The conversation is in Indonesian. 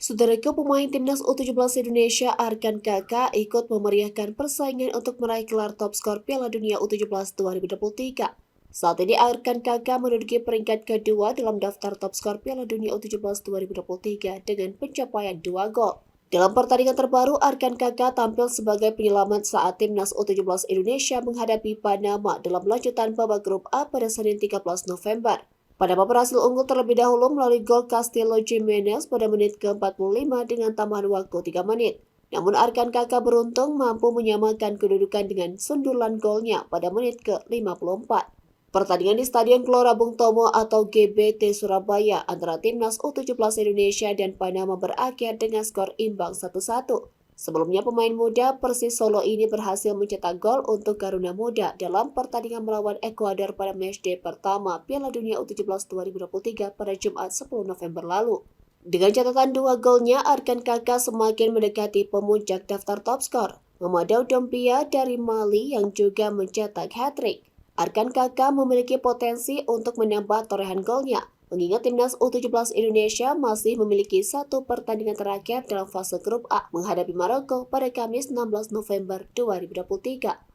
Saudaraku, pemain timnas U17 Indonesia Arkan Kaka ikut memeriahkan persaingan untuk meraih gelar top skor Piala Dunia U17 2023. Saat ini Arkan Kaka menduduki peringkat kedua dalam daftar top skor Piala Dunia U17 2023 dengan pencapaian 2 gol. Dalam pertandingan terbaru, Arkan Kaka tampil sebagai penyelamat saat timnas U17 Indonesia menghadapi Panama dalam lanjutan babak grup A pada Senin 13 November. Panama berhasil unggul terlebih dahulu melalui gol Castillo Jimenez pada menit ke-45 dengan tambahan waktu 3 menit. Namun Arkan Kaka beruntung mampu menyamakan kedudukan dengan sundulan golnya pada menit ke-54. Pertandingan di Stadion Gelora Bung Tomo atau GBT Surabaya antara timnas U17 Indonesia dan Panama berakhir dengan skor imbang 1-1. Sebelumnya pemain muda Persis Solo ini berhasil mencetak gol untuk Garuda Muda dalam pertandingan melawan Ekuador pada matchday pertama Piala Dunia U17 2023 pada Jumat 10 November lalu. Dengan catatan 2 golnya, Arkan Kaka semakin mendekati pemuncak daftar top skor, memadau Dompia dari Mali yang juga mencetak hat-trick. Arkan Kaka memiliki potensi untuk menambah torehan golnya, mengingat timnas U17 Indonesia masih memiliki satu pertandingan terakhir dalam fase grup A menghadapi Maroko pada Kamis 16 November 2023.